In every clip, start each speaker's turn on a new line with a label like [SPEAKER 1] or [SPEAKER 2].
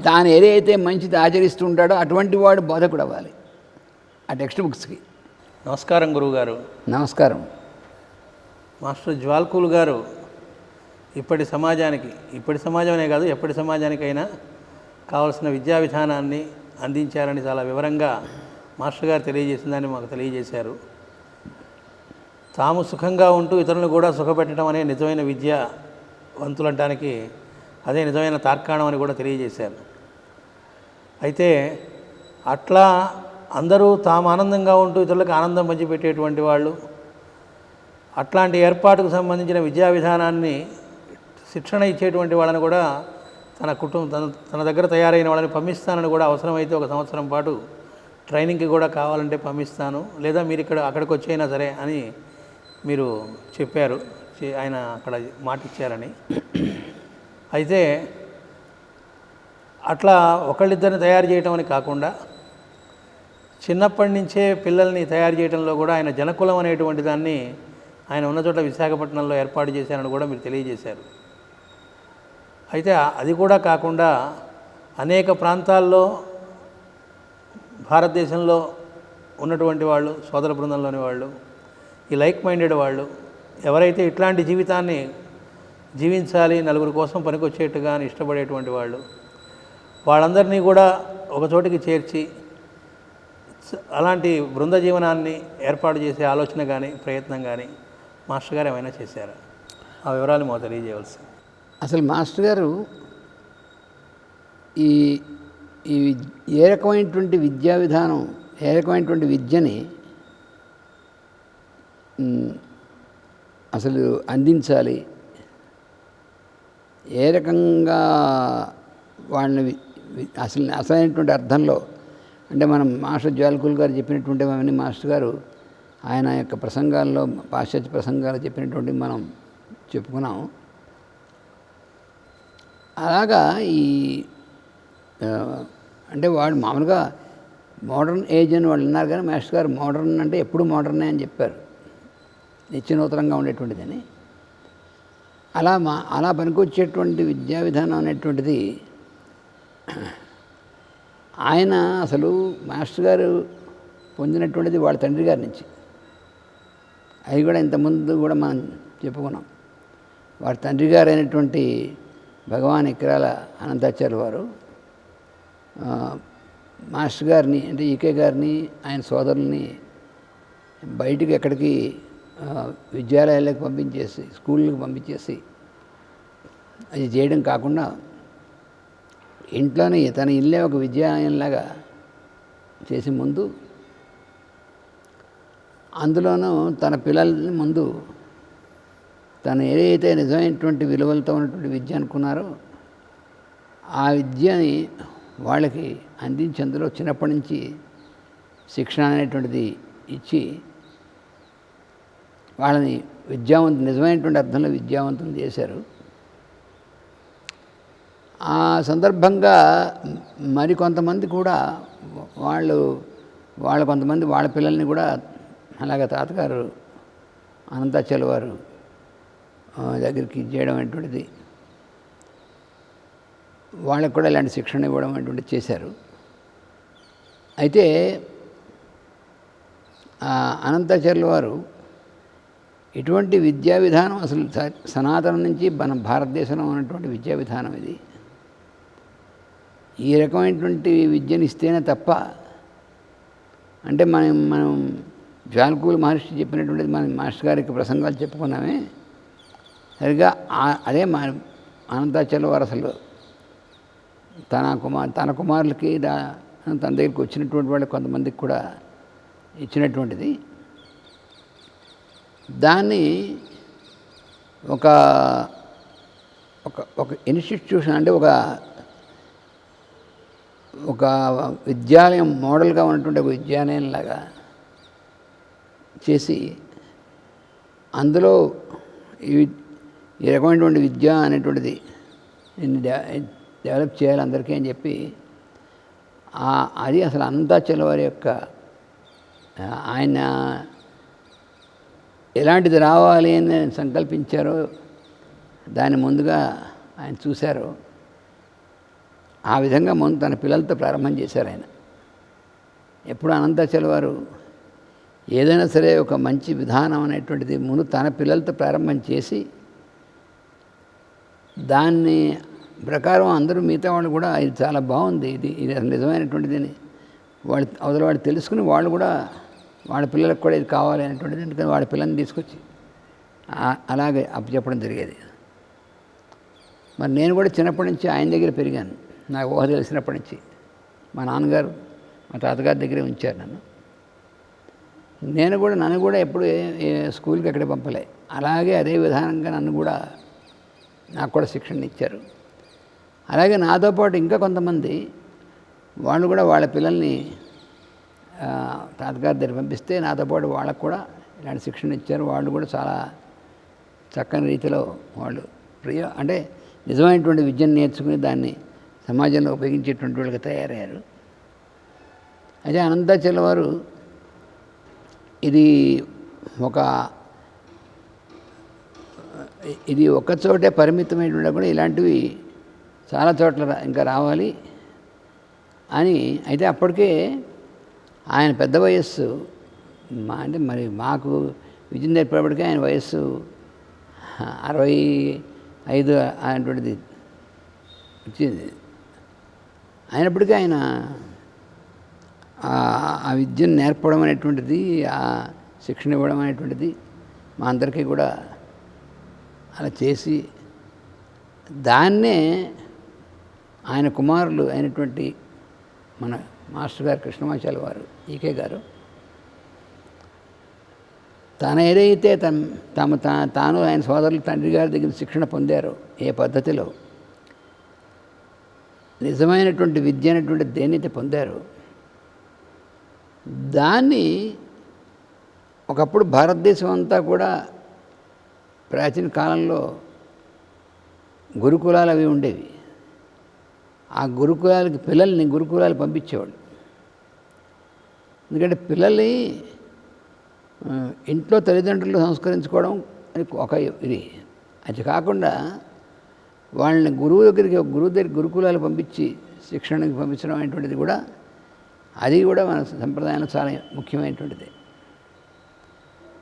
[SPEAKER 1] తాను ఏదైతే మంచిది ఆచరిస్తూ ఉంటాడో అటువంటి వాడు బోధకుడు అవ్వాలి ఆ టెక్స్ట్ బుక్స్కి.
[SPEAKER 2] నమస్కారం గురువుగారు.
[SPEAKER 1] నమస్కారం.
[SPEAKER 2] మాస్టర్ జ్వాల్కూల్ గారు ఇప్పటి సమాజమనే కాదు ఎప్పటి సమాజానికైనా కావాల్సిన విద్యా విధానాన్ని అందించారని చాలా వివరంగా మాస్టర్ గారు తెలియజేసిందని మాకు తెలియజేశారు. తాము సుఖంగా ఉంటూ ఇతరులను కూడా సుఖపెట్టడం అనే నిజమైన విద్యావంతులంటానికి అదే నిజమైన తార్కాణం అని కూడా తెలియజేశారు. అయితే అట్లా అందరూ తాము ఆనందంగా ఉంటూ ఇతరులకు ఆనందం పంచిపెట్టేటువంటి వాళ్ళు, అట్లాంటి ఏర్పాటుకు సంబంధించిన విద్యా విధానాన్ని శిక్షణ ఇచ్చేటువంటి వాళ్ళని కూడా తన దగ్గర తయారైన వాళ్ళని పంపిస్తానని కూడా అవసరమైతే 1 సంవత్సరం పాటు ట్రైనింగ్కి కూడా కావాలంటే పంపిస్తాను, లేదా మీరు అక్కడికి వచ్చైనా సరే అని మీరు చెప్పారు. ఆయన అక్కడ మాట ఇచ్చారని. అయితే అట్లా ఒకళ్ళిద్దరిని తయారు చేయటం అని కాకుండా చిన్నప్పటి నుంచే పిల్లల్ని తయారు చేయడంలో కూడా ఆయన జనకులం అనేటువంటి దాన్ని ఆయన ఉన్న చోట విశాఖపట్నంలో ఏర్పాటు చేశారని కూడా మీరు తెలియజేశారు. అయితే అది కూడా కాకుండా అనేక ప్రాంతాల్లో భారతదేశంలో ఉన్నటువంటి వాళ్ళు, సోదర బృందంలోని వాళ్ళు, ఈ లైక్ మైండెడ్ వాళ్ళు ఎవరైతే ఇట్లాంటి జీవితాన్ని జీవించాలి, నలుగురి కోసం పనికొచ్చేట్టుగా అని ఇష్టపడేటువంటి వాళ్ళు, వాళ్ళందరినీ కూడా ఒక చోటికి చేర్చి అలాంటి బృంద జీవనాన్ని ఏర్పాటు చేసే ఆలోచన కానీ ప్రయత్నం కానీ మాస్టర్ గారు ఏమైనా చేశారా? ఆ వివరాలు మాకు తెలియజేయవలసి.
[SPEAKER 1] అసలు మాస్టర్ గారు ఈ ఈ ఏ రకమైనటువంటి విద్యా విధానం, ఏ రకమైనటువంటి విద్యని అసలు అందించాలి, ఏ రకంగా వాళ్ళని అసలైనటువంటి అర్థంలో, అంటే మనం మాస్టర్ జ్వాల్కూల్ గారు చెప్పినటువంటి అవన్నీ మాస్టర్ గారు ఆయన యొక్క ప్రసంగాల్లో, పాశ్చాత్య ప్రసంగాలు చెప్పినటువంటి మనం చెప్పుకున్నాం. అలాగా ఈ అంటే వాళ్ళు మామూలుగా మోడర్న్ ఏజ్ అని వాళ్ళు ఉన్నారు, కానీ మాస్టర్ గారు మోడర్న్ అంటే ఎప్పుడు మోడర్నే అని చెప్పారు, నిత్యనూతనంగా ఉండేటువంటిదని. అలా పనికొచ్చేటువంటి విద్యా విధానం అనేటువంటిది ఆయన అసలు మాస్టర్ గారు పొందినటువంటిది వాళ్ళ తండ్రి గారి నుంచి. అవి కూడా ఇంతకుముందు కూడా మనం చెప్పుకున్నాం. వారి తండ్రి గారు అయినటువంటి భగవాన్ ఇక్రాల అనంతాచార్య వారు మాస్టర్ గారిని, అంటే ఈకే గారిని, ఆయన సోదరుల్ని బయటికి ఎక్కడికి విద్యాలయాలకు పంపించేసి, స్కూళ్ళకి పంపించేసి అది చేయడం కాకుండా ఇంట్లోనే తన ఇల్లే ఒక విద్యాలయంలాగా చేసి ముందు అందులోనూ తన పిల్లల్ని ముందు తను ఏదైతే నిజమైనటువంటి విలువలతో ఉన్నటువంటి విద్య అనుకున్నారో ఆ విద్యని వాళ్ళకి అందించి అందులో చిన్నప్పటి నుంచి శిక్షణ అనేటువంటిది ఇచ్చి వాళ్ళని నిజమైనటువంటి అర్థంలో విద్యావంతులు చేశారు. ఆ సందర్భంగా మరికొంతమంది కూడా కొంతమంది వాళ్ళ పిల్లల్ని కూడా అలాగే తాతగారు అనంతాచార్య వారు దగ్గరికి చేయడం అనేటువంటిది, వాళ్ళకు కూడా ఇలాంటి శిక్షణ ఇవ్వడం అనేటువంటిది చేశారు. అయితే అనంతాచార్యుల వారు ఇటువంటి విద్యా విధానం అసలు సనాతనం నుంచి మన భారతదేశంలో ఉన్నటువంటి విద్యా విధానం ఇది. ఈ రకమైనటువంటి విద్యను ఇస్తేనే తప్ప, అంటే మనం జ్వాల్కూల్ మహర్షి చెప్పినటువంటిది మన మాస్టర్ గారికి ప్రసంగాలు చెప్పుకున్నామే, సరిగ్గా అదే అనంతాచార్యుల వారు అసలు తన కుమారులకి తన దగ్గరికి వచ్చినటువంటి వాళ్ళకి కొంతమందికి కూడా ఇచ్చినటువంటిది. దాన్ని ఒక ఒక ఇన్స్టిట్యూషన్ అంటే ఒక విద్యాలయం మోడల్గా ఉన్నటువంటి ఒక విద్యాలయంలాగా చేసి అందులో ఈ రకమైనటువంటి విద్య అనేటువంటిది డెవలప్ చేయాలి అందరికీ అని చెప్పి అది అసలు అనంతాచార్యుల వారి యొక్క ఆయన ఎలాంటిది రావాలి అని సంకల్పించారో దాన్ని ముందుగా ఆయన చూశారు. ఆ విధంగా ముందు తన పిల్లలతో ప్రారంభం చేశారు ఆయన. ఎప్పుడు అనంతాచార్యుల వారు ఏదైనా సరే ఒక మంచి విధానం అనేటువంటిది ముందు తన పిల్లలతో ప్రారంభం చేసి దాన్ని ప్రకారం అందరూ మిగతా వాళ్ళు కూడా ఇది చాలా బాగుంది, ఇది నిజమైనటువంటిది వాళ్ళు అవతల వాళ్ళు తెలుసుకుని వాళ్ళు కూడా వాళ్ళ పిల్లలకు కూడా ఇది కావాలి అనేటువంటిది. ఎందుకంటే వాళ్ళ పిల్లల్ని తీసుకొచ్చి అలాగే అప్పచెప్పడం జరిగేది. మరి నేను కూడా చిన్నప్పటి నుంచి ఆయన దగ్గర పెరిగాను. నాకు ఊహ తెలిసినప్పటి నుంచి మా నాన్నగారు మా తాతగారి దగ్గరే ఉంచారు నన్ను. నన్ను కూడా ఎప్పుడు స్కూల్కి ఎక్కడ పంపలే. అలాగే అదే విధానంగా నాకు కూడా శిక్షణ ఇచ్చారు. అలాగే నాతో పాటు ఇంకా కొంతమంది వాళ్ళు కూడా వాళ్ళ పిల్లల్ని తాతగారి దగ్గర పంపిస్తే నాతో పాటు వాళ్ళకు కూడా ఇలాంటి శిక్షణ ఇచ్చారు. వాళ్ళు కూడా చాలా చక్కని రీతిలో వాళ్ళు అంటే నిజమైనటువంటి విద్యను నేర్చుకుని దాన్ని సమాజంలో ఉపయోగించేటువంటి వాళ్ళకి తయారయ్యారు. అయితే అనంతాచార్యుల వారు ఇది ఒక్క చోటే పరిమితమైనటువంటి కూడా ఇలాంటివి చాలా చోట్ల ఇంకా రావాలి అని. అయితే అప్పటికే ఆయన పెద్ద వయస్సు అంటే మరి మాకు విద్య నేర్పేటప్పటికే ఆయన వయస్సు 65 అనేటువంటిది వచ్చింది. అయినప్పటికీ ఆయన ఆ విద్యను నేర్పడం అనేటువంటిది, ఆ శిక్షణ ఇవ్వడం అనేటువంటిది మా అందరికీ కూడా అలా చేసి దాన్నే ఆయన కుమారులు అయినటువంటి మన మాస్టర్ గారు కృష్ణమాచార్యుల వారు ఈకే గారు తాను ఏదైతే తాను ఆయన సోదరులు తండ్రి గారి దగ్గర శిక్షణ పొందారో ఏ పద్ధతిలో నిజమైనటువంటి విద్య అనేటువంటి దేన్నైతే పొందారో దాన్ని ఒకప్పుడు భారతదేశం అంతా కూడా ప్రాచీన కాలంలో గురుకులాలు అవి ఉండేవి. ఆ గురుకులాలకి గురుకులాలు పంపించేవాళ్ళు. ఎందుకంటే పిల్లల్ని ఇంట్లో తల్లిదండ్రులు సంస్కరించుకోవడం అని ఒక ఇది. అది కాకుండా వాళ్ళని గురువు దగ్గరికి గురుకులాలు పంపించి శిక్షణకి పంపించడం అనేటువంటిది కూడా అది కూడా మన సంప్రదాయంలో చాలా ముఖ్యమైనటువంటిది.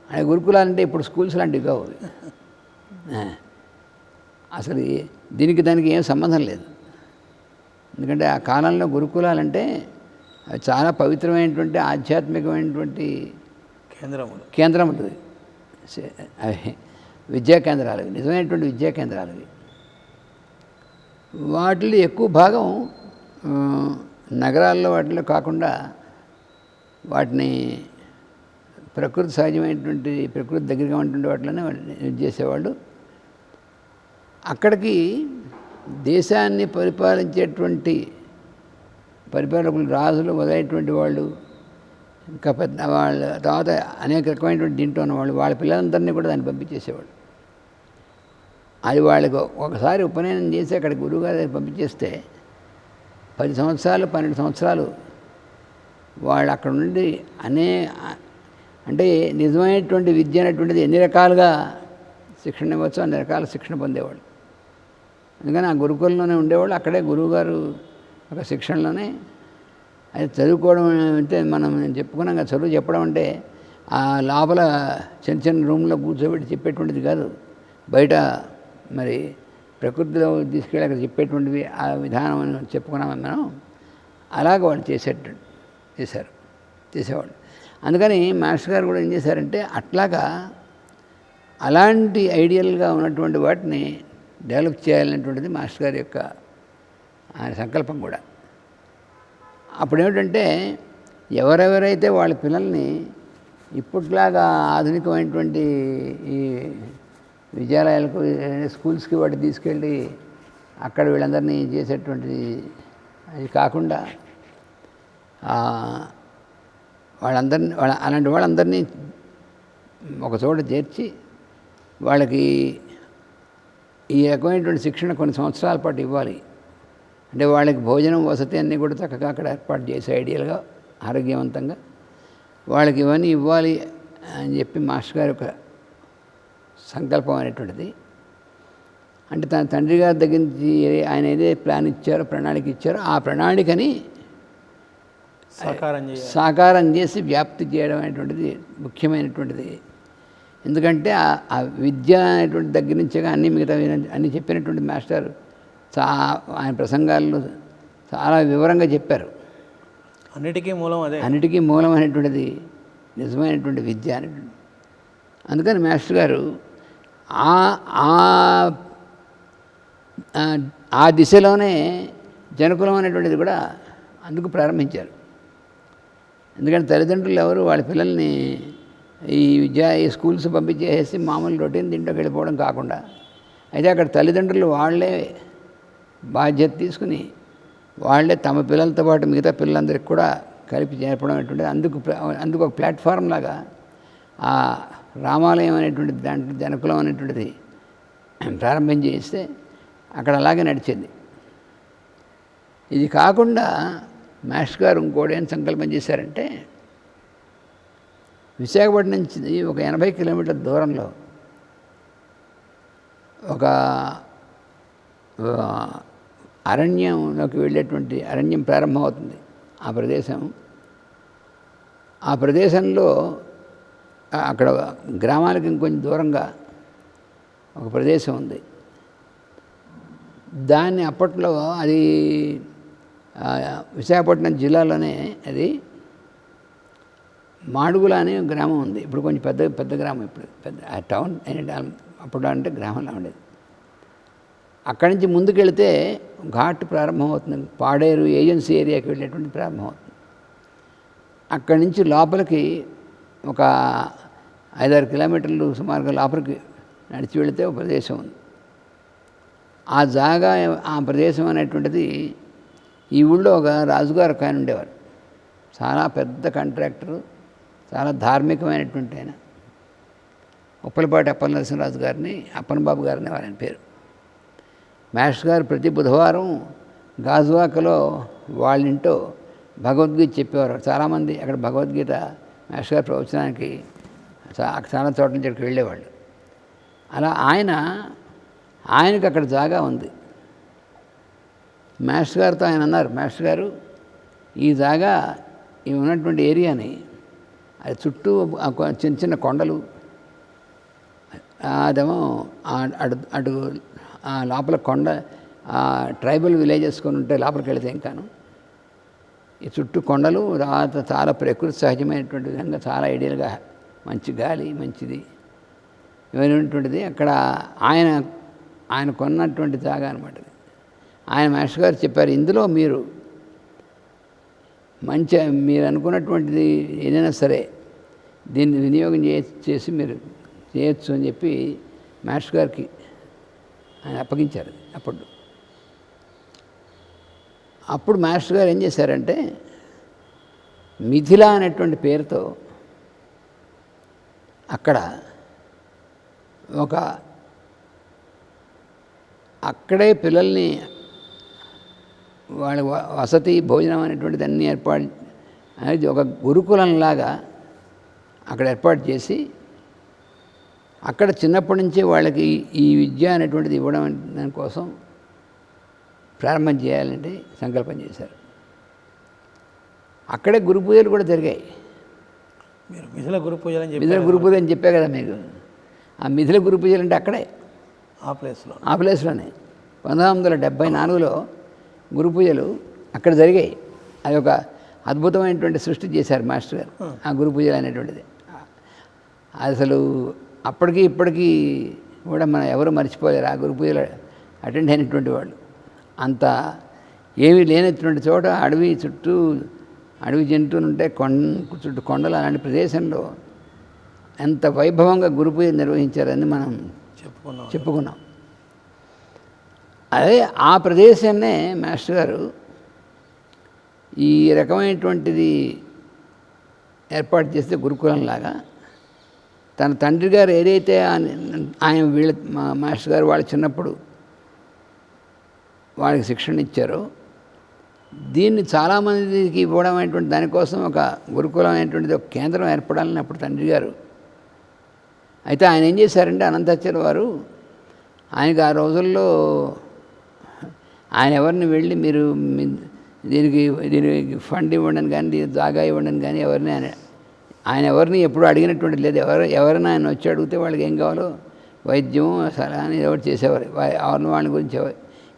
[SPEAKER 1] అది గురుకులాలు అంటే ఇప్పుడు స్కూల్స్ లాంటివి కావు. అసలు దానికి ఏం సంబంధం లేదు. ఎందుకంటే ఆ కాలంలో గురుకులాలంటే అవి చాలా పవిత్రమైనటువంటి ఆధ్యాత్మికమైనటువంటి కేంద్రములు అవి విద్యా కేంద్రాలు, నిజమైనటువంటి విద్యా కేంద్రాలు అవి. వాటిలో ఎక్కువ భాగం నగరాల్లో వాటిలో కాకుండా వాటిని ప్రకృతి సహజమైనటువంటి ప్రకృతి దగ్గరగా ఉంటుండే వాటిలోనే ఇది చేసేవాళ్ళు. అక్కడికి దేశాన్ని పరిపాలించేటువంటి పరిపాలకులు, రాజులు మొదలైనటువంటి వాళ్ళు, ఇంకా పెద్ద వాళ్ళ తర్వాత అనేక రకమైనటువంటి దీంట్లో ఉన్నవాళ్ళు వాళ్ళ పిల్లలందరినీ కూడా దాన్ని పంపించేసేవాళ్ళు. అది వాళ్ళకి ఒకసారి ఉపనయనం చేసి అక్కడికి గురువుగారి దగ్గర పంపించేస్తే 10 సంవత్సరాలు 12 సంవత్సరాలు వాళ్ళు అక్కడ నుండి అంటే నిజమైనటువంటి విద్య అనేటువంటిది ఎన్ని రకాలుగా శిక్షణ ఇవ్వచ్చు అన్ని రకాల శిక్షణ పొందేవాళ్ళు. అందుకని ఆ గురుకులంలోనే ఉండేవాళ్ళు. అక్కడే గురువుగారు ఒక శిక్షణలోనే అది చదువుకోవడం అంటే మనం చెప్పుకున్నాం కదా, చదువు చెప్పడం అంటే ఆ లోపల చిన్న చిన్న రూమ్లో కూర్చోబెట్టి చెప్పేటువంటిది కాదు, బయట మరి ప్రకృతిలో తీసుకెళ్ళి అక్కడ చెప్పేటువంటివి ఆ విధానం అని చెప్పుకున్నాం మనం. అలాగ వాళ్ళు చేసేవాళ్ళు. అందుకని మాస్టర్ గారు కూడా ఏం చేశారంటే అట్లాగా అలాంటి ఐడియల్గా ఉన్నటువంటి వాటిని డెవలప్ చేయాలనేటువంటిది మాస్టర్ గారి యొక్క ఆయన సంకల్పం కూడా. అప్పుడేమిటంటే ఎవరెవరైతే వాళ్ళ పిల్లల్ని ఇప్పట్లాగా ఆధునికమైనటువంటి ఈ విద్యాలయాలకు స్కూల్స్కి వాటి తీసుకెళ్ళి అక్కడ వీళ్ళందరినీ చేసేటువంటిది అది కాకుండా అలాంటి వాళ్ళందరినీ ఒక చోట చేర్చి వాళ్ళకి ఈ రకమైనటువంటి శిక్షణ కొన్ని సంవత్సరాల పాటు ఇవ్వాలి. అంటే వాళ్ళకి భోజనం వసతి అన్నీ కూడా చక్కగా అక్కడ ఏర్పాటు చేసి ఐడియల్గా ఆరోగ్యవంతంగా వాళ్ళకి ఇవన్నీ ఇవ్వాలి అని చెప్పి మాస్టర్ గారి ఒక సంకల్పం అనేటువంటిది. అంటే తన తండ్రి గారి దగ్గర నుంచి ఆయన ఏదే ప్లాన్ ఇచ్చారో ప్రణాళిక ఇచ్చారో ఆ ప్రణాళికని సాకారం చేసి వ్యాప్తి చేయడం అనేటువంటిది ముఖ్యమైనటువంటిది. ఎందుకంటే ఆ విద్య అనేటువంటి దగ్గర నుంచే అన్ని మిగతా అన్ని చెప్పినటువంటి మాస్టర్ ఆయన ప్రసంగాల్లో చాలా వివరంగా చెప్పారు.
[SPEAKER 2] అన్నిటికీ మూలం అదే,
[SPEAKER 1] అన్నిటికీ మూలం అనేటువంటిది నిజమైనటువంటి విద్య అనేటువంటి. అందుకని మాస్టర్ గారు ఆ దిశలోనే జనకులం అనేటువంటిది కూడా అందుకు ప్రారంభించారు. ఎందుకంటే తల్లిదండ్రులు ఎవరు వాళ్ళ పిల్లల్ని ఈ స్కూల్స్ పంపించేసి మామూలు రొటీన్ దీంట్లోకి వెళ్ళిపోవడం కాకుండా, అయితే అక్కడ తల్లిదండ్రులు వాళ్ళే బాధ్యత తీసుకుని వాళ్ళే తమ పిల్లలతో పాటు మిగతా పిల్లలందరికీ కూడా కలిపి చేర్పడం అనేటువంటిది అందుకు ఒక ప్లాట్ఫామ్ లాగా ఆ రామాలయం అనేటువంటిది దాంట్లో జనకులం అనేటువంటిది ప్రారంభం చేస్తే అక్కడ అలాగే నడిచింది. ఇది కాకుండా మాస్టర్ గారు ఇంకోటి ఏం సంకల్పం చేశారంటే, విశాఖపట్నం నుంచి ఒక 80 కిలోమీటర్ల దూరంలో ఒక అరణ్యంలోకి వెళ్ళేటువంటి అరణ్యం ప్రారంభమవుతుంది. ఆ ప్రదేశంలో అక్కడ గ్రామాలకు ఇంకొంచెం దూరంగా ఒక ప్రదేశం ఉంది. దాన్ని అప్పట్లో అది విశాఖపట్నం జిల్లాలోనే అది మాడుగుల అనే గ్రామం ఉంది. ఇప్పుడు కొంచెం పెద్ద గ్రామం, ఇప్పుడు పెద్ద టౌన్ అప్పుడు అంటే గ్రామంలో ఉండేది. అక్కడి నుంచి ముందుకెళ్తే ఘాట్ ప్రారంభమవుతుంది. పాడేరు ఏజెన్సీ ఏరియాకి వెళ్ళేటువంటి ప్రారంభమవుతుంది. అక్కడి నుంచి లోపలికి ఒక 5-6 కిలోమీటర్లు సుమారుగా లోపలికి నడిచి వెళితే ఒక ప్రదేశం ఉంది. ఆ జాగా ఆ ప్రదేశం అనేటువంటిది ఈ ఊళ్ళో ఒక రాజుగారు ఒక ఆయన ఉండేవారు. చాలా పెద్ద కాంట్రాక్టరు, చాలా ధార్మికమైనటువంటి ఆయన. ఉప్పలపాటి అప్పలనరసింహరాజు గారిని అప్పనబాబు గారిని ఆయన పేరు. మాస్టర్ గారు ప్రతి బుధవారం గాజువాకలో వాళ్ళ ఇంట్లో భగవద్గీత చెప్పేవారు. చాలామంది అక్కడ భగవద్గీత మాస్టర్ గారి ప్రవచనానికి చాలా చోట్ల నుంచి అక్కడికి వెళ్ళేవాళ్ళు. అలా ఆయనకు అక్కడ జాగా ఉంది. మాస్టర్ గారితో ఆయన అన్నారు, మాస్టర్ గారు ఈ జాగా ఈ ఉన్నటువంటి ఏరియాని అది చుట్టూ చిన్న చిన్న కొండలు, అదేమో అటు లోపల కొండ ట్రైబల్ విలేజెస్ కొని ఉంటే లోపలికి వెళితే ఇంకాను ఈ చుట్టూ కొండలు, తర్వాత చాలా ప్రకృతి సహజమైనటువంటి విధంగా చాలా ఐడియల్గా మంచి గాలి మంచిది ఇవన్నటువంటిది అక్కడ ఆయన కొన్నటువంటి జాగా అనమాట. ఆయన మాస్టర్ గారు చెప్పారు, ఇందులో మీరు మీరు అనుకున్నటువంటిది ఏదైనా సరే దీన్ని వినియోగం చేసి మీరు చేయొచ్చు అని చెప్పి మాస్టర్ గారికి ఆయన అప్పగించారు. అప్పుడు మాస్టర్ గారు ఏం చేశారంటే, మిథిల అనేటువంటి పేరుతో అక్కడ అక్కడే పిల్లల్ని వాళ్ళ వసతి భోజనం అనేటువంటిది అన్నీ ఏర్పాటు అనేది ఒక గురుకులంలాగా అక్కడ ఏర్పాటు చేసి అక్కడ చిన్నప్పటి నుంచే వాళ్ళకి ఈ విద్య అనేటువంటిది ఇవ్వడం దానికోసం ప్రారంభం చేయాలంటే సంకల్పం చేశారు. అక్కడే గురు పూజలు కూడా జరిగాయి.
[SPEAKER 2] మీరు మిథిల గురు పూజలు
[SPEAKER 1] అని చెప్పే కదా మీకు. ఆ మిథిల గురు పూజలు అంటే అక్కడే ఆ ప్లేస్లోనే 1974లో గురు పూజలు అక్కడ జరిగాయి. అది ఒక అద్భుతమైనటువంటి సృష్టి చేశారు మాస్టర్ గారు. ఆ గురు పూజలు అనేటువంటిది అసలు అప్పటికి ఇప్పటికీ కూడా మనం ఎవరు మర్చిపోలేరు. ఆ గురు పూజలు అటెండ్ అయినటువంటి వాళ్ళు. అంత ఏమీ లేనటువంటి చోట అడవి జంతువులు ఉంటే చుట్టూ కొండలు అలాంటి ప్రదేశంలో ఎంత వైభవంగా గురు పూజ నిర్వహించారని మనం చెప్పుకున్నాం. అదే ఆ ప్రదేశాన్నే మాస్టర్ గారు ఈ రకమైనటువంటిది ఏర్పాటు చేస్తే గురుకులంలాగా తన తండ్రి గారు ఏదైతే ఆయన వీళ్ళ మాస్టర్ గారు వాళ్ళు చిన్నప్పుడు వాళ్ళకి శిక్షణ ఇచ్చారో దీన్ని చాలామందికి ఇవ్వడం అనేటువంటి దానికోసం ఒక గురుకులం అనేటువంటిది ఒక కేంద్రం ఏర్పడాలని అప్పుడు తండ్రి గారు. అయితే ఆయన ఏం చేశారంటే అనంతాచార్య వారు ఆయనకు ఆ రోజుల్లో ఆయన ఎవరిని వెళ్ళి మీరు దీనికి ఫండ్ ఇవ్వండి కానీ జాగా ఇవ్వండి కానీ ఆయన ఎవరిని ఎప్పుడు అడిగినటువంటి లేదు. ఎవరైనా ఆయన వచ్చి అడిగితే వాళ్ళకి ఏం కావాలో వైద్యం సలహా అని ఎవరు చేసేవారు. వాళ్ళ గురించి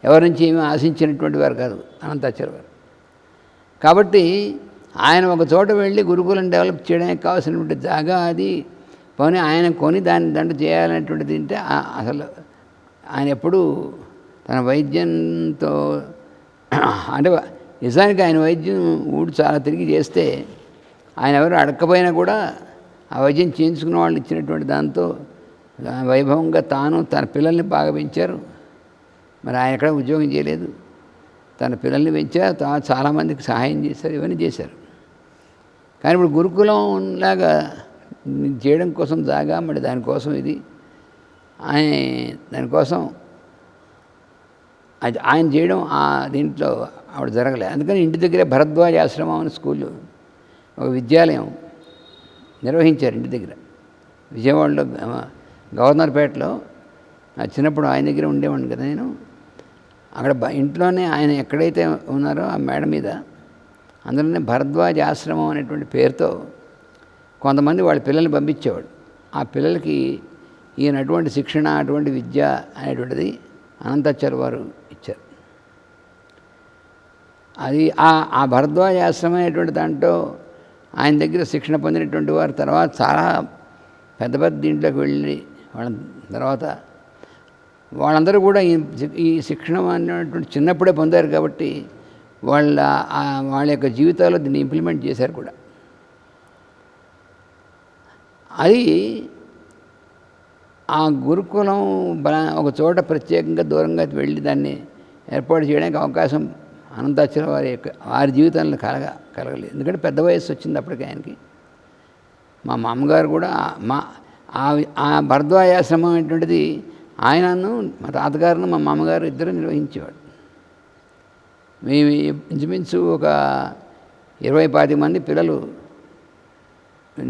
[SPEAKER 1] ఎవరి నుంచి ఏమీ ఆశించినటువంటి వారు కాదు అనంతాచార్య వారు. కాబట్టి ఆయన ఒక చోట వెళ్ళి గురుకులం డెవలప్ చేయడానికి కావాల్సినటువంటి జాగా అది పోనీ ఆయన కొని దాన్ని చేయాలనేటువంటిది అంటే అసలు ఆయన ఎప్పుడూ తన వైద్యంతో అంటే నిజానికి ఆయన వైద్యం చాలా తిరిగి చేస్తే ఆయన ఎవరు అడగకపోయినా కూడా ఆ వైద్యం చేయించుకున్న వాళ్ళు ఇచ్చినటువంటి దాంతో వైభవంగా తన పిల్లల్ని బాగా పెంచారు. మరి ఆయన ఎక్కడ ఉద్యోగం చేయలేదు, తన పిల్లల్ని పెంచారు, చాలామందికి సహాయం చేశారు, ఇవన్నీ చేశారు. కానీ ఇప్పుడు గురుకులం లాగా చేయడం కోసం జాగా మరి దానికోసం ఇది దానికోసం ఆయన చేయడం దీంట్లో ఆవిడ జరగలేదు. అందుకని ఇంటి దగ్గరే భరద్వాజ ఆశ్రమం అని స్కూలు ఒక విద్యాలయం నిర్వహించారు ఇంటి దగ్గర. విజయవాడలో గవర్నర్పేటలో చిన్నప్పుడు ఆయన దగ్గర ఉండేవాడిని కదా నేను. అక్కడ ఇంట్లోనే ఆయన ఎక్కడైతే ఉన్నారో ఆ మేడ మీద అందులోనే భరద్వాజ ఆశ్రమం అనేటువంటి పేరుతో కొంతమంది వాళ్ళ పిల్లల్ని పంపించేవాడు. ఆ పిల్లలకి ఈయన అటువంటి శిక్షణ అటువంటి విద్య అనేటువంటిది అనంతాచార్య వారు ఇచ్చారు. అది ఆ భరద్వాజ ఆశ్రమం అనేటువంటి దాంట్లో ఆయన దగ్గర శిక్షణ పొందినటువంటి వారు తర్వాత చాలా పెద్ద పెద్ద దీంట్లోకి వెళ్ళి వాళ్ళ తర్వాత వాళ్ళందరూ కూడా ఈ శిక్షణ అనేటువంటి చిన్నప్పుడే పొందారు కాబట్టి వాళ్ళ యొక్క జీవితాల్లో దీన్ని ఇంప్లిమెంట్ చేశారు కూడా. అది ఆ గురుకులం ఒక చోట ప్రత్యేకంగా దూరంగా వెళ్ళి దాన్ని ఏర్పాటు చేయడానికి అవకాశం అనంతాచార్య వారి జీవితంలో కలగలేదు. ఎందుకంటే పెద్ద వయస్సు వచ్చింది అప్పటికి ఆయనకి. మా మామగారు కూడా ఆ భరద్వాజాశ్రమం అనేటువంటిది ఆయనను మా తాతగారును మా మామగారు ఇద్దరు నిర్వహించేవాడు. మేము ఇంచుమించు ఒక 20-25 మంది పిల్లలు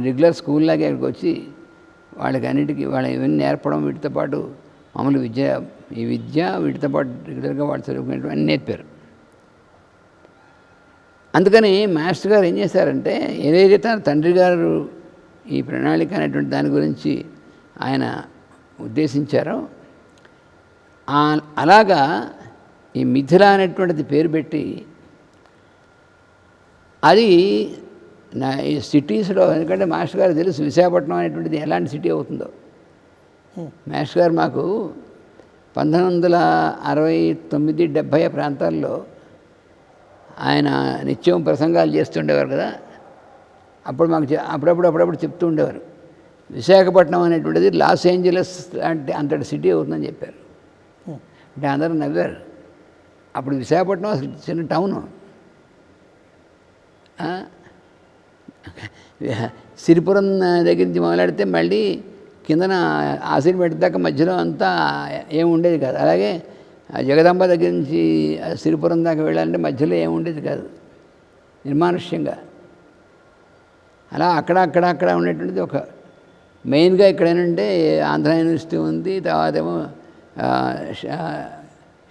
[SPEAKER 1] రెగ్యులర్ స్కూల్లాగే ఇక్కడికి వచ్చి వాళ్ళకి అన్నిటికీ ఇవన్నీ నేర్పడం, వీటితో పాటు మామూలు విద్య వీటితో పాటు రెగ్యులర్గా వాళ్ళు చదువుకునేటువంటి అన్నీ నేర్పారు. అందుకని మాస్టర్ గారు ఏం చేశారంటే ఏదైతే తన తండ్రి గారు ఈ ప్రణాళిక అనేటువంటి దాని గురించి ఆయన ఉద్దేశించారో అలాగా ఈ మిథిల అనేటువంటిది పేరు పెట్టి అది ఈ సిటీస్లో, ఎందుకంటే మాస్టర్ గారు తెలుసు విశాఖపట్నం అనేటువంటిది ఎలాంటి సిటీ అవుతుందో. మాస్టర్ గారు మాకు 1969-70 ప్రాంతాల్లో ఆయన నిత్యం ప్రసంగాలు చేస్తుండేవారు కదా. అప్పుడు మాకు అప్పుడప్పుడు చెప్తూ ఉండేవారు విశాఖపట్నం అనేటువంటిది లాస్ ఏంజలస్ లాంటి అంతటి సిటీ అవుతుందని చెప్పారు. అంటే అందరూ నవ్వారు. అప్పుడు విశాఖపట్నం అసలు చిన్న టౌను. సిరిపురం దగ్గర నుంచి మొదలెడితే మళ్ళీ కిందన ఆసిరిపేట దాకా మధ్యలో అంతా ఏమి ఉండేది కాదు. అలాగే జగదాంబ దగ్గర నుంచి సిరిపురం దాకా వెళ్ళాలంటే మధ్యలో ఏమి ఉండేది కాదు నిర్మానుష్యంగా. అలా అక్కడ ఉండేటువంటిది ఒక మెయిన్గా ఇక్కడ ఏంటంటే ఆంధ్ర యూనివర్సిటీ ఉంది, తర్వాత ఏమో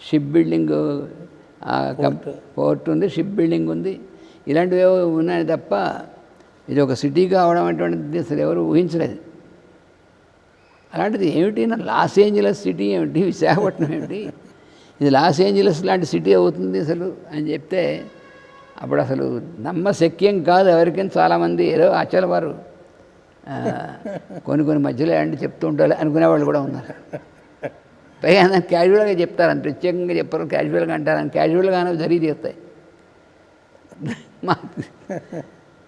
[SPEAKER 1] షిప్ బిల్డింగ్ పోర్ట్ ఉంది, షిప్ బిల్డింగ్ ఉంది, ఇలాంటివి ఏవో ఉన్నాయి తప్ప ఇది ఒక సిటీ కావడం అటువంటిది అసలు ఎవరు ఊహించలేదు. అలాంటిది ఏమిటి లాస్ ఏంజలస్ సిటీ ఏమిటి, విశాఖపట్నం ఏమిటి, ఇది లాస్ ఏంజలస్ లాంటి సిటీ అవుతుంది అసలు అని చెప్తే అప్పుడు అసలు నమ్మశక్యం కాదు ఎవరికైనా. చాలామంది ఏదో ఆచార్యవారు కొన్ని మధ్యలో అంటే చెప్తూ ఉండాలి అనుకునేవాళ్ళు కూడా ఉన్నారు. పైగా క్యాజువల్గా చెప్తారు, అని ప్రత్యేకంగా చెప్పరు, క్యాజువల్గా అంటారు, అని క్యాజువల్గానే జరిగి తీస్తాయి.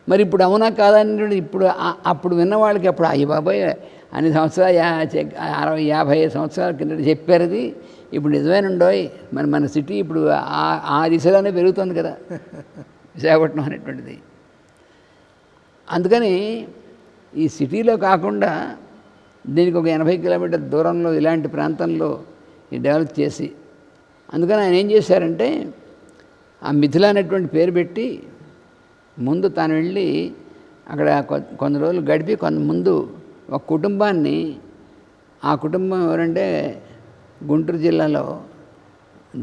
[SPEAKER 1] మరి ఇప్పుడు అవునా కాదని ఇప్పుడు అప్పుడు విన్న వాళ్ళకి అప్పుడు అయ్యి బాబాయ్ అన్ని సంవత్సరాలు 60-50 సంవత్సరాల కింద చెప్పారు అది. ఇప్పుడు నిజమేనండోయ్, మన సిటీ ఇప్పుడు ఆ దిశలోనే పెరుగుతుంది కదా విశాఖపట్నం అనేటువంటిది. అందుకని ఈ సిటీలో కాకుండా దీనికి ఒక 80 కిలోమీటర్ల దూరంలో ఇలాంటి ప్రాంతంలో డెవలప్ చేసి, అందుకని ఆయన ఏం చేశారంటే ఆ మిథిల అనేటువంటి పేరు పెట్టి ముందు తాను వెళ్ళి అక్కడ కొన్ని రోజులు గడిపి ముందు ఒక కుటుంబాన్ని, ఆ కుటుంబం ఎవరంటే గుంటూరు జిల్లాలో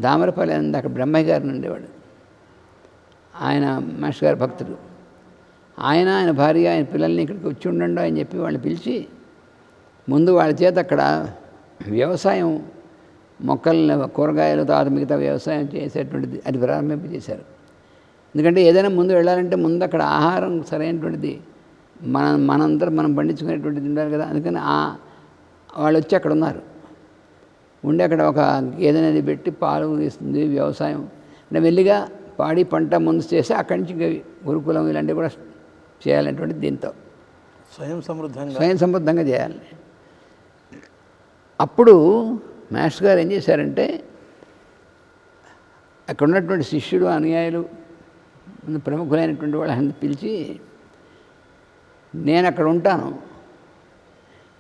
[SPEAKER 1] దామరపల్లి అని అక్కడ బ్రహ్మయ్య గారిని ఉండేవాడు. ఆయన మాస్టర్ గారి భక్తుడు. ఆయన భార్య ఆయన పిల్లల్ని ఇక్కడికి వచ్చి ఉండండి అని చెప్పి వాళ్ళని పిలిచి ముందు వాళ్ళ చేత అక్కడ వ్యవసాయం, మొక్కలు, కూరగాయలు, తర్వాత మిగతా వ్యవసాయం చేసేటువంటిది అది ప్రారంభింపజేశారు. ఎందుకంటే ఏదైనా ముందు వెళ్ళాలంటే ముందు అక్కడ ఆహారం సరైనటువంటిది మనం పండించుకునేటువంటిది ఉండాలి కదా. అందుకని వాళ్ళు వచ్చి అక్కడ ఉన్నారు. ఉండి అక్కడ ఒక గేదెనేది పెట్టి పాలు ఇస్తుంది, వ్యవసాయం అంటే మెల్లిగా పాడి పంట ముందు చేసి అక్కడి నుంచి గురుకులం ఇలాంటివి కూడా చేయాలనేటువంటిది దీంతో
[SPEAKER 2] స్వయం
[SPEAKER 1] సమృద్ధంగా చేయాలి. అప్పుడు మాస్టర్ గారు ఏం చేశారంటే అక్కడ ఉన్నటువంటి శిష్యుడు, అనుయాయులు, ప్రముఖులైనటువంటి వాళ్ళని పిలిచి, నేను అక్కడ ఉంటాను,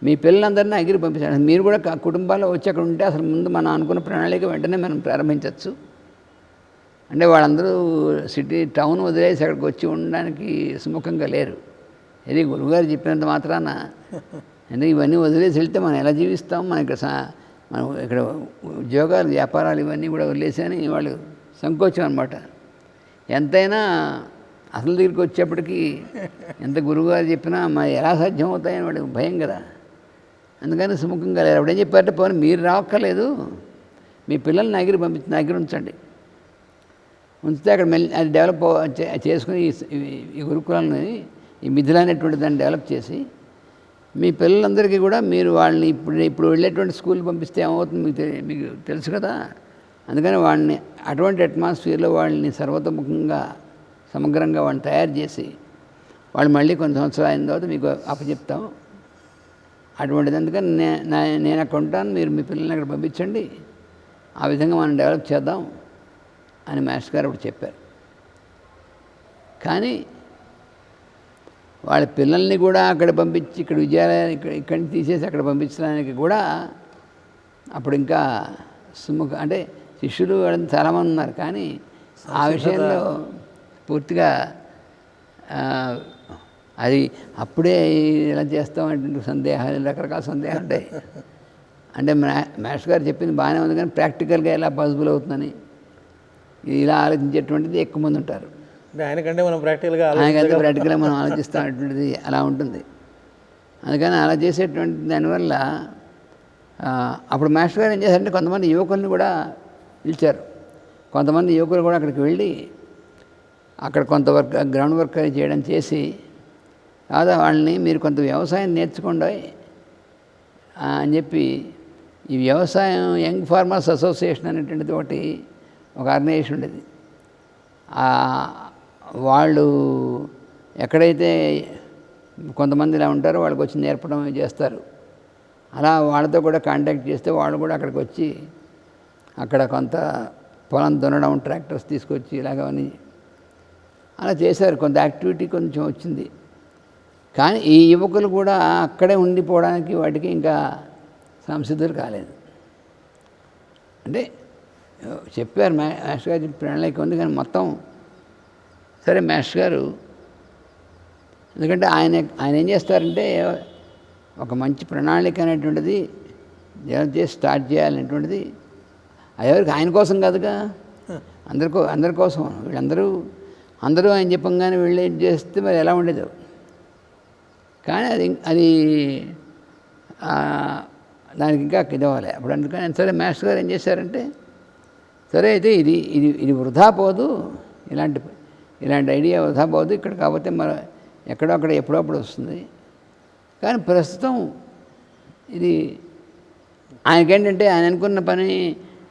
[SPEAKER 1] మీ పిల్లలందరినీ అగిరి పంపించాను, మీరు కూడా కుటుంబాల్లో వచ్చి అక్కడ ఉంటే అసలు ముందు మనం అనుకున్న ప్రణాళిక వెంటనే మనం ప్రారంభించవచ్చు. అంటే వాళ్ళందరూ టౌన్ వదిలేసి అక్కడికి వచ్చి ఉండడానికి సుముఖంగా లేరు. ఇది గురువుగారు చెప్పినంత మాత్రాన అంటే ఇవన్నీ వదిలేసి వెళ్తే మనం ఎలా జీవిస్తాం, మనం ఇక్కడ ఉద్యోగాలు, వ్యాపారాలు ఇవన్నీ కూడా వదిలేసని వాళ్ళు సంకోచం అనమాట. ఎంతైనా అసలు దగ్గరికి వచ్చేప్పటికీ ఎంత గురువుగారు చెప్పినా ఎలా సాధ్యం అవుతాయని వాడికి భయం కదా. అందుకని సుముఖంగా లేరు. అప్పుడు ఏం చెప్పారంటే, పోనీ మీరు రావక్కర్లేదు, మీ పిల్లల్ని నా దగ్గర ఉంచండి, ఉంచితే అక్కడ అది డెవలప్ చేసుకుని ఈ గురుకులాన్ని, ఈ మిథిల అనేటువంటి దాన్ని డెవలప్ చేసి మీ పిల్లలందరికీ కూడా మీరు వాళ్ళని ఇప్పుడు వెళ్ళేటువంటి స్కూల్ పంపిస్తే ఏమవుతుంది మీకు తెలుసు కదా. అందుకని వాళ్ళని అటువంటి అట్మాస్ఫియర్లో వాళ్ళని సర్వతోముఖంగా సమగ్రంగా వాళ్ళని తయారు చేసి వాళ్ళు మళ్ళీ కొన్ని సంవత్సరాలు అయిన తర్వాత మీకు అప్పచెప్తాం అటువంటిది. అందుకని నేను అక్కడ ఉంటాను, మీరు మీ పిల్లల్ని అక్కడ పంపించండి, ఆ విధంగా మనం డెవలప్ చేద్దాం అని మాస్టర్ గారు అప్పుడు చెప్పారు. కానీ వాళ్ళ పిల్లల్ని కూడా అక్కడ పంపించి ఇక్కడ విద్యాలయాన్ని ఇక్కడి నుంచి తీసేసి అక్కడ పంపించడానికి కూడా అప్పుడు ఇంకా అంటే శిష్యులు వాళ్ళని చాలామంది ఉన్నారు. కానీ ఆ విషయంలో పూర్తిగా అది అప్పుడే ఇలా చేస్తామంటే సందేహాలు, రకరకాల సందేహాలు ఉంటాయి. అంటే మాస్టర్ గారు చెప్పింది బాగానే ఉంది, కానీ ప్రాక్టికల్గా ఎలా పాసిబుల్ అవుతుందని ఇలా ఆలోచించేటువంటిది ఎక్కువ మంది ఉంటారు.
[SPEAKER 2] ఆయనకంటే ప్రాక్టికల్గా
[SPEAKER 1] మనం ఆలోచిస్తామటువంటిది అలా ఉంటుంది. అందుకని అలా చేసేటువంటి దానివల్ల అప్పుడు మాస్టర్ గారు ఏం చేశారంటే కొంతమంది యువకుల్ని కూడా పిలిచారు. కొంతమంది యువకులు కూడా అక్కడికి వెళ్ళి అక్కడ కొంత గ్రౌండ్ వర్క్ చేయడం చేసి, కాదా వాళ్ళని మీరు కొంత వ్యవసాయం నేర్చుకోండి అని చెప్పి ఈ వ్యవసాయం యంగ్ ఫార్మర్స్ అసోసియేషన్ అనేటువంటిది ఒక ఆర్గనైజేషన్ ఉండేది. వాళ్ళు ఎక్కడైతే కొంతమంది ఇలా ఉంటారో వాళ్ళకి వచ్చి నేర్పడం చేస్తారు. అలా వాళ్ళతో కూడా కాంటాక్ట్ చేస్తే వాళ్ళు కూడా అక్కడికి వచ్చి అక్కడ కొంత పొలం దున్నడం, ట్రాక్టర్స్ తీసుకొచ్చి ఇలాగవన్నీ అలా చేశారు. కొంత యాక్టివిటీ కొంచెం వచ్చింది. కానీ ఈ యువకులు కూడా అక్కడే ఉండిపోవడానికి వాటికి ఇంకా సంసిద్ధులు కాలేదు. అంటే చెప్పారు మాస్టర్ గారు ప్రణాళిక ఉంది, కానీ మొత్తం సరే మాస్టర్ గారు, ఎందుకంటే ఆయన ఏం చేస్తారంటే ఒక మంచి ప్రణాళిక అనేటువంటిది డెవలప్ చేసి స్టార్ట్ చేయాలనేటువంటిది ఎవరికి ఆయన కోసం కాదుగా, అందరి కోసం. అందరూ ఆయన చెప్పంగానే వెళ్ళి చేస్తే మరి ఎలా ఉండేదో. కానీ అది దానికి ఇంకా ఇదవ్వాలి. అప్పుడు అందుకని సరే మాస్టర్ గారు ఏం చేశారంటే, సరే అయితే ఇది వృధా పోదు, ఇలాంటి ఐడియా వృధా పోదు, ఇక్కడ కాకపోతే మరి ఎక్కడో అక్కడ ఎప్పుడప్పుడు వస్తుంది. కానీ ప్రస్తుతం ఇది ఆయనకేంటంటే ఆయన అనుకున్న పని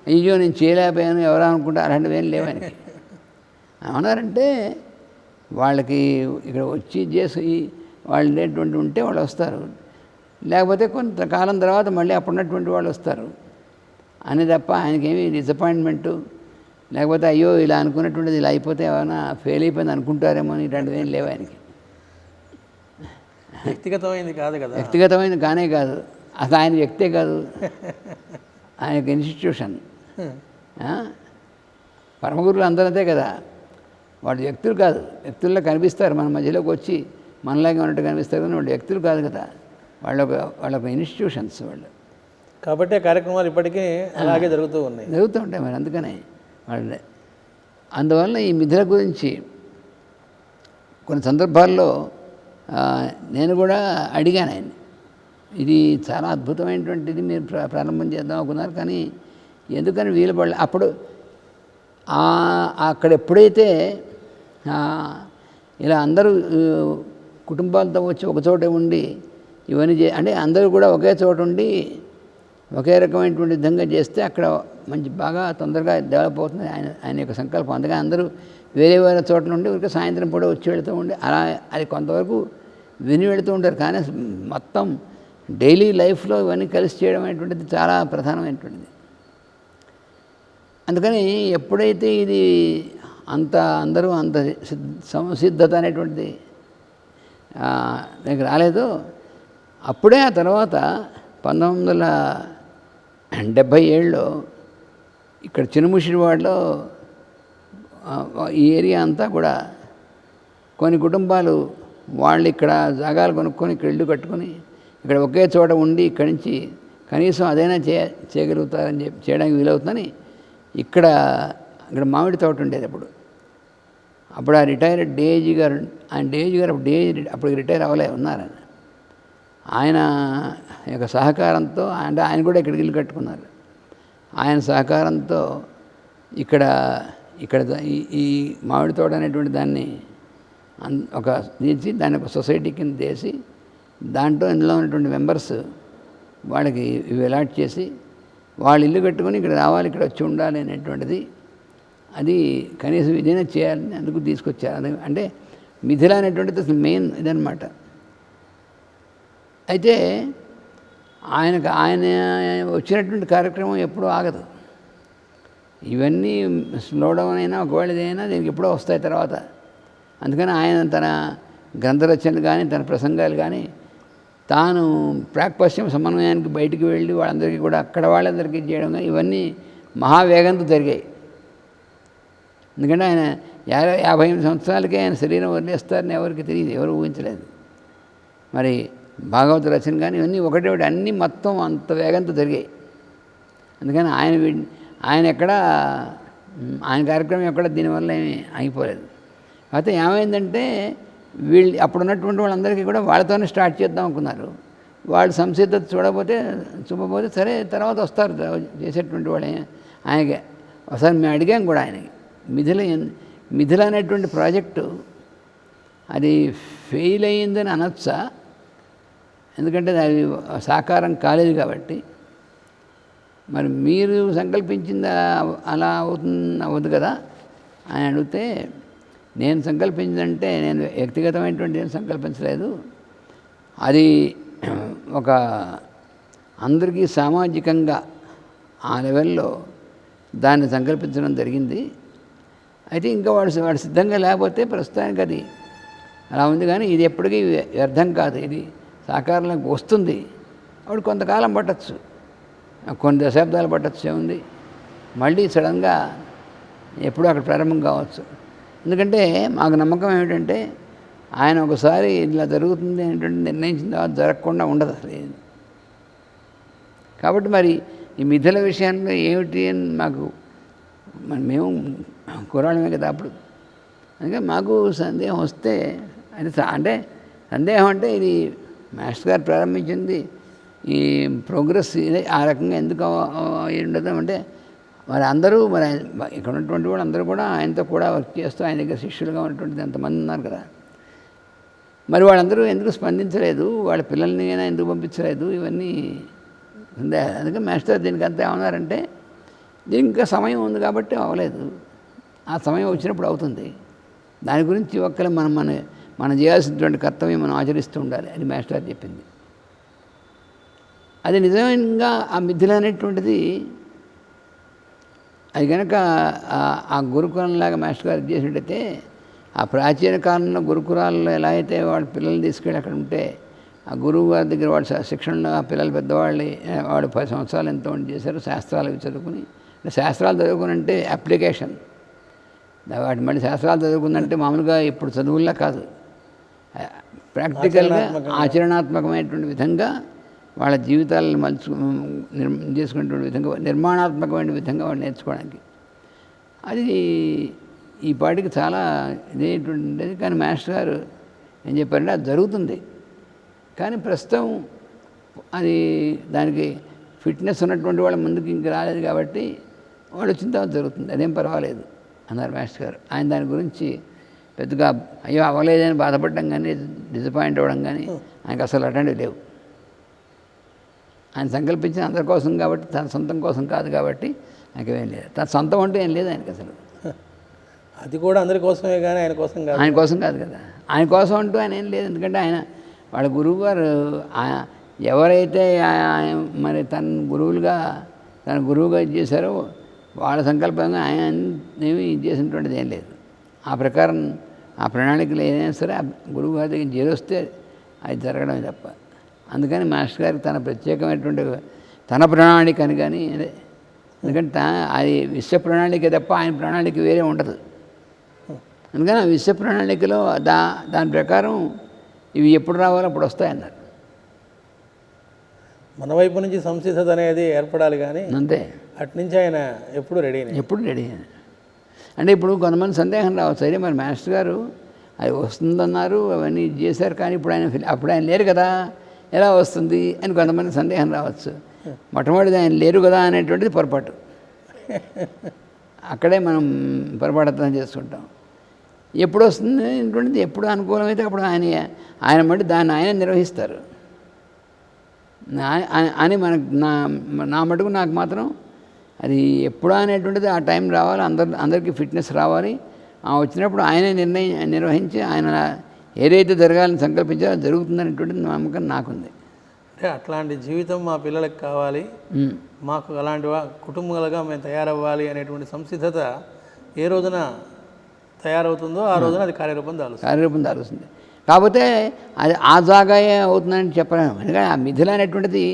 [SPEAKER 1] అయ్యో నేను చేయలేకపోయాను ఎవరో అనుకుంటే అలాంటివి ఏం లేవు ఆయనకి. ఏమన్నారంటే వాళ్ళకి ఇక్కడ వచ్చి చేసి వాళ్ళు ఉండేటువంటి ఉంటే వాళ్ళు వస్తారు, లేకపోతే కొంతకాలం తర్వాత మళ్ళీ అప్పుడున్నటువంటి వాళ్ళు వస్తారు అని తప్ప ఆయనకేమీ డిసప్పాయింట్మెంటు లేకపోతే అయ్యో ఇలా అనుకున్నటువంటిది ఇలా అయిపోతే ఏమైనా ఫెయిల్ అయిపోయింది అనుకుంటారేమో అని ఇలాంటివి ఏం లేవు ఆయనకి.
[SPEAKER 2] వ్యక్తిగతమైనది కాదు కదా,
[SPEAKER 1] వ్యక్తిగతమైనది కానే కాదు, అసలు ఆయన వ్యక్తే కాదు, ఆయన యొక్క ఇన్స్టిట్యూషన్. పరమగురువులు అందరంతే కదా, వాళ్ళు వ్యక్తులు కాదు, వ్యక్తుల్లో కనిపిస్తారు, మన మధ్యలోకి వచ్చి మనలాగే ఉన్నట్టు కనిపిస్తారు, కానీ వాళ్ళు వ్యక్తులు కాదు కదా, వాళ్ళొక ఇన్స్టిట్యూషన్స్ వాళ్ళు.
[SPEAKER 2] కాబట్టి కార్యక్రమాలు ఇప్పటికీ అలాగే జరుగుతూ
[SPEAKER 1] ఉంటాయి మరి. అందుకనే వాళ్ళే. అందువల్ల ఈ మిథుల గురించి కొన్ని సందర్భాల్లో నేను కూడా అడిగాను ఆయన్ని, ఇది చాలా అద్భుతమైనటువంటిది, మీరు ప్రారంభం చేద్దాం అనుకున్నారు, కానీ ఎందుకని వీలు పడలే. అప్పుడు అక్కడ ఎప్పుడైతే ఇలా అందరూ కుటుంబాలతో వచ్చి ఒకచోట ఉండి ఇవన్నీ అంటే అందరూ కూడా ఒకే చోట ఉండి ఒకే రకమైనటువంటి విధంగా చేస్తే అక్కడ మంచి బాగా తొందరగా డెవలప్ అవుతుంది ఆయన యొక్క సంకల్పం. అందుకని అందరూ వేరే వేరే చోట్ల నుండి ఊరికే సాయంత్రం పూట వచ్చి వెళుతూ ఉండి అలా అది కొంతవరకు విని వెళుతూ ఉంటారు, కానీ మొత్తం డైలీ లైఫ్లో ఇవన్నీ కలిసి చేయడం అనేటువంటిది చాలా ప్రధానమైనటువంటిది. అందుకని ఎప్పుడైతే ఇది అందరూ అంత సంసిద్ధత అనేటువంటిది నాకు రాలేదో అప్పుడే ఆ తర్వాత 1977లో ఇక్కడ చినుముషిడివాడలో ఈ ఏరియా అంతా కూడా కొన్ని కుటుంబాలు వాళ్ళు ఇక్కడ జాగాలు కొనుక్కొని ఇక్కడ ఇల్లు కట్టుకొని ఇక్కడ ఒకే చోట ఉండి ఇక్కడి నుంచి కనీసం అదైనా చేయగలుగుతారని చెప్పి చేయడానికి వీలవుతుందని ఇక్కడ మామిడి తోట ఉండేది. అప్పుడు ఆ రిటైర్డ్ డేజీ గారు, అప్పుడు రిటైర్ అవ్వలే ఉన్నారని, ఆయన యొక్క సహకారంతో, అంటే ఆయన కూడా ఇక్కడికి ఇల్లు కట్టుకున్నారు, ఆయన సహకారంతో ఇక్కడ ఈ మామిడి తోట అనేటువంటి దాన్ని ఒక తీసి దాన్ని ఒక సొసైటీ కింద చేసి దాంట్లో ఇందులో ఉన్నటువంటి మెంబర్స్ వాళ్ళకి ఇవి అలాట్ చేసి వాళ్ళు ఇల్లు కట్టుకొని ఇక్కడ రావాలి, ఇక్కడ వచ్చి ఉండాలి అనేటువంటిది, అది కనీసం ఇదైనా చేయాలని అందుకు తీసుకొచ్చారు. అంటే మిథిల అనేటువంటిది అసలు మెయిన్ ఇదనమాట. అయితే ఆయన వచ్చినటువంటి కార్యక్రమం ఎప్పుడూ ఆగదు. ఇవన్నీ స్లో డౌన్ అయినా ఒకవేళ ఇదైనా దీనికి ఎప్పుడో వస్తాయి తర్వాత. అందుకని ఆయన తన గ్రంథరచనలు కానీ తన ప్రసంగాలు కానీ తాను ప్రాక్పశ్చిమ సమన్వయానికి బయటికి వెళ్ళి వాళ్ళందరికీ కూడా అక్కడ వాళ్ళందరికీ చేయడం కానీ ఇవన్నీ మహావేగంతో జరిగాయి. ఎందుకంటే ఆయన 55 సంవత్సరాలకే ఆయన శరీరం వదిలేస్తారని ఎవరికి తెలియదు, ఎవరు ఊహించలేదు. మరి భాగవత రచన కానీ ఇవన్నీ ఒకటి అన్నీ మొత్తం అంత వేగంతో జరిగాయి. అందుకని ఆయన కార్యక్రమం ఎక్కడ దీనివల్ల ఏమీ ఆగిపోలేదు. అయితే ఏమైందంటే అప్పుడున్నటువంటి వాళ్ళందరికీ కూడా వాళ్ళతోనే స్టార్ట్ చేద్దాం అనుకున్నారు. వాళ్ళు సంసిద్ధత చూపకపోతే సరే తర్వాత వస్తారు చేసేటువంటి వాళ్ళు. ఆయనకి ఒకసారి మేము అడిగాం కూడా ఆయనకి, మిథిల అనేటువంటి ప్రాజెక్టు అది ఫెయిల్ అయ్యిందని అనొచ్చా, ఎందుకంటే అది సాకారం కాలేదు కాబట్టి, మరి మీరు సంకల్పించింది అలా అవ్వదు కదా అని అడిగితే, నేను సంకల్పించిందంటే నేను వ్యక్తిగతమైనటువంటి ఏం సంకల్పించలేదు, అది ఒక అందరికీ సామాజికంగా ఆ లెవెల్లో దాన్ని సంకల్పించడం జరిగింది. అయితే ఇంకా వాడు సిద్ధంగా లేకపోతే ప్రస్తుతానికి అది అలా ఉంది, కానీ ఇది ఎప్పటికీ వ్యర్థం కాదు, ఇది సాకారంలోకి వస్తుంది. అప్పుడు కొంతకాలం పట్టచ్చు, కొన్ని దశాబ్దాలు పట్టచ్చు, ఏముంది, మళ్ళీ సడన్గా ఎప్పుడూ అక్కడ ప్రారంభం కావచ్చు. ఎందుకంటే మాకు నమ్మకం ఏమిటంటే ఆయన ఒకసారి ఇలా జరుగుతుంది అనేటువంటి నిర్ణయించిన తర్వాత జరగకుండా ఉండదు అసలు. కాబట్టి మరి ఈ మిథిల విషయంలో ఏమిటి అని మేము కుర్రాళ్ళమే కదా అప్పుడు, అందుకే మాకు సందేహం వస్తే అంటే సందేహం అంటే ఇది మాస్టర్ గారు ప్రారంభించింది ఈ ప్రోగ్రెస్ ఆ రకంగా ఎందుకు అయి ఉండదు అంటే, మరి అందరూ ఇక్కడ ఉన్నటువంటి వాళ్ళు అందరూ కూడా ఆయనతో కూడా వర్క్ చేస్తూ ఆయన దగ్గర శిష్యులుగా ఉన్నటువంటిది ఎంతమంది ఉన్నారు కదా, మరి వాళ్ళందరూ ఎందుకు స్పందించలేదు, వాళ్ళ పిల్లల్ని అయినా ఎందుకు పంపించలేదు, ఇవన్నీ సందేహాలు. అందుకే మాస్టర్ దీనికి అంతా ఏమన్నారంటే, దీనికి ఇంకా సమయం ఉంది కాబట్టి అవ్వలేదు, ఆ సమయం వచ్చినప్పుడు అవుతుంది, దాని గురించి ఒక్కరు మనం చేయాల్సినటువంటి కర్తవ్యం మనం ఆచరిస్తూ ఉండాలి అని మాస్టర్ చెప్పింది. అది నిజంగా ఆ మిథిల అనేటువంటిది అది కనుక ఆ గురుకులంలాగా మాస్టర్ గారు చేసినట్టయితే ఆ ప్రాచీన కాలంలో గురుకులాల్లో ఎలా అయితే వాళ్ళ పిల్లల్ని తీసుకెళ్ళి అక్కడ ఉంటే ఆ గురువు గారి దగ్గర వాడు శిక్షణలో ఆ పిల్లలు పెద్దవాళ్ళు వాడు 10 సంవత్సరాలు ఎంతో చేశారు శాస్త్రాలు చదువుకుని. శాస్త్రాలు చదువుకుని అంటే అప్లికేషన్, వాటి మళ్ళీ శాస్త్రాలు చదువుకుందంటే మామూలుగా ఇప్పుడు చదువుల్లా కాదు, ప్రాక్టికల్గా ఆచరణాత్మకమైనటువంటి విధంగా వాళ్ళ జీవితాలను చేసుకునేటువంటి విధంగా నిర్మాణాత్మకమైన విధంగా వాళ్ళు నేర్చుకోవడానికి అది ఈ పాటికి చాలా ఇదేటువంటిది. కానీ మాస్టర్ గారు ఏం చెప్పారంటే అది జరుగుతుంది, కానీ ప్రస్తుతం అది దానికి ఫిట్నెస్ ఉన్నటువంటి వాళ్ళ ముందుకు ఇంక రాలేదు కాబట్టి వాడు వచ్చిన తర్వాత జరుగుతుంది, అదేం పర్వాలేదు అన్నారు మాస్టర్ గారు. ఆయన దాని గురించి పెద్దగా అయ్యో అవ్వలేదని బాధపడడం కానీ డిసప్పాయింట్ అవ్వడం కానీ ఆయనకు అసలు అటువంటివి లేవు. ఆయన సంకల్పించిన అందరి కోసం కాబట్టి, తన సొంతం కోసం కాదు కాబట్టి ఆయనకేం లేదు. తన సొంతం అంటూ ఏం లేదు ఆయనకి అసలు.
[SPEAKER 2] అది కూడా అందరి కోసమే కానీ ఆయన కోసం కాదు.
[SPEAKER 1] ఆయన కోసం కాదు కదా, ఆయన కోసం అంటూ ఆయన ఏం లేదు. ఎందుకంటే ఆయన వాళ్ళ గురువు గారు ఎవరైతే మరి తన గురువుగా చేశారో వాళ్ళ సంకల్పంగా ఆయన ఏమీ చేసినటువంటిది ఏం లేదు. ఆ ప్రకారం ఆ ప్రణాళికలు ఏదైనా సరే ఆ గురువు గారి దగ్గర చేరొస్తే అది జరగడమే తప్ప. అందుకని మాస్టర్ గారికి తన ప్రత్యేకమైనటువంటి తన ప్రణాళిక అని కానీ ఎందుకంటే అది విశ్వ ప్రణాళిక తప్ప ఆయన ప్రణాళిక వేరే ఉండదు. అందుకని ఆ విశ్వ ప్రణాళికలో దాని ప్రకారం ఇవి ఎప్పుడు రావాలో అప్పుడు వస్తాయన్నారు.
[SPEAKER 2] మన వైపు నుంచి సంసిద్ధత అనేది ఏర్పడాలి కానీ
[SPEAKER 1] అంతే,
[SPEAKER 2] అట్నుంచి ఆయన ఎప్పుడు రెడీ
[SPEAKER 1] అంటే ఇప్పుడు కొంతమంది సందేహం రావచ్చు, సరే మరి మాస్టర్ గారు అది వస్తుందన్నారు అవన్నీ చేశారు కానీ అప్పుడు ఆయన లేరు కదా ఎలా వస్తుంది అని కొంతమంది సందేహం రావచ్చు. మొట్టమొదటిది ఆయన లేరు కదా అనేటువంటిది పొరపాటు. అక్కడే మనం పొరపాటు చేసుకుంటాం. ఎప్పుడు వస్తుంది అనేటువంటిది ఎప్పుడు అనుకూలమైతే అప్పుడు ఆయన మట్టి దాన్ని ఆయన నిర్వహిస్తారు అని మనకు నా మటుకు నాకు మాత్రం అది ఎప్పుడు అనేటువంటిది ఆ టైం రావాలి, అందరికీ ఫిట్నెస్ రావాలి. వచ్చినప్పుడు ఆయనే నిర్వహించి ఆయన ఏదైతే జరగాలని సంకల్పించాలో జరుగుతుందనేటువంటిది నమ్మకం నాకుంది.
[SPEAKER 2] అంటే అట్లాంటి జీవితం మా పిల్లలకు కావాలి, మాకు అలాంటి కుటుంబాలుగా మేము తయారవ్వాలి అనేటువంటి సంసిద్ధత ఏ రోజున తయారవుతుందో ఆ రోజున అది కార్యరూపం దాలుస్తుంది. కాకపోతే అది ఆ జాగాయే అవుతుందని చెప్పలేము. ఎందుకంటే ఆ మిథిల అనేటువంటిది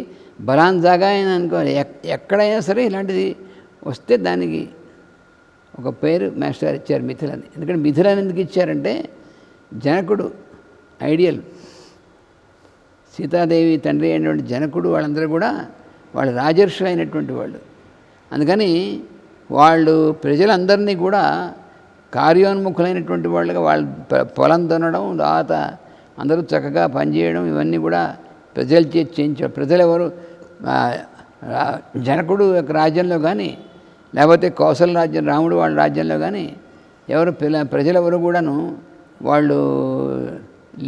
[SPEAKER 2] బలాన్ జాగా అని అనుకోవాలి. ఎక్కడైనా సరే ఇలాంటిది వస్తే దానికి ఒక పేరు మాస్టర్ గారు ఇచ్చారు మిథిలని. ఎందుకంటే మిథిలని ఎందుకు ఇచ్చారంటే జనకుడు ఐడియల్, సీతాదేవి తండ్రి అయినటువంటి జనకుడు వాళ్ళందరూ కూడా వాళ్ళు రాజర్షులు అయినటువంటి వాళ్ళు. అందుకని వాళ్ళు ప్రజలందరినీ కూడా కార్యోన్ముఖులైనటువంటి వాళ్ళుగా వాళ్ళు పొలం దున్నడం, తర్వాత అందరూ చక్కగా పనిచేయడం ఇవన్నీ కూడా ప్రజలు చేయించారు. ప్రజలు ఎవరు జనకుడు యొక్క రాజ్యంలో కానీ లేకపోతే కౌసల రాజ్యం రాముడు వాళ్ళ రాజ్యంలో కానీ ఎవరు ప్రజలెవరు కూడాను వాళ్ళు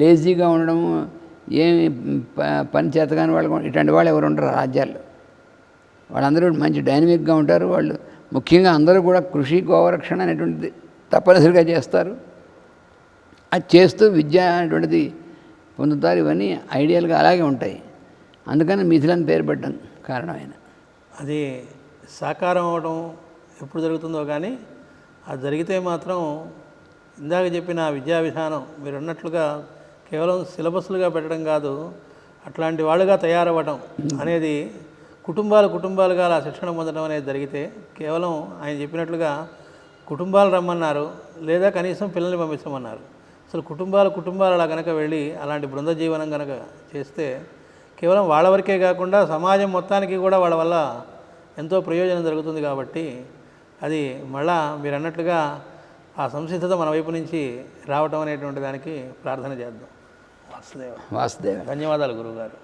[SPEAKER 2] లేజీగా ఉండడం, ఏమి పని చేతగాని వాళ్ళు ఇట్లాంటి వాళ్ళు ఎవరు ఉండరు రాజ్యాల్లో. వాళ్ళందరూ మంచి డైనమిక్గా ఉంటారు. వాళ్ళు ముఖ్యంగా అందరూ కూడా కృషి గోవరక్షణ అనేటువంటిది తప్పనిసరిగా చేస్తారు. అది చేస్తూ విద్య అనేటువంటిది పొందుతారు. ఇవన్నీ ఐడియల్గా అలాగే ఉంటాయి. అందుకని మిథిలని పేరు పెట్టడం కారణమైన అది సాకారం అవ్వడం ఎప్పుడు జరుగుతుందో కానీ అది జరిగితే మాత్రం ఇందాక చెప్పిన విద్యా విధానం మీరు అన్నట్లుగా కేవలం సిలబస్లుగా పెట్టడం కాదు, అట్లాంటి వాళ్ళుగా తయారవ్వడం అనేది కుటుంబాలుగా అలా శిక్షణ పొందడం అనేది జరిగితే కేవలం ఆయన చెప్పినట్లుగా కుటుంబాలు రమ్మన్నారు, లేదా కనీసం పిల్లల్ని పంపించమన్నారు. అసలు కుటుంబాలు అలా కనుక వెళ్ళి అలాంటి బృంద జీవనం కనుక చేస్తే కేవలం వాళ్ళ వరకే కాకుండా సమాజం మొత్తానికి కూడా వాళ్ళ వల్ల ఎంతో ప్రయోజనం జరుగుతుంది. కాబట్టి అది మళ్ళా మీరు అన్నట్లుగా ఆ సంసిద్ధత మన వైపు నుంచి రావటం అనేటువంటి దానికి ప్రార్థన చేద్దాం. వాసుదేవ.
[SPEAKER 1] ధన్యవాదాలు
[SPEAKER 2] గురువుగారు.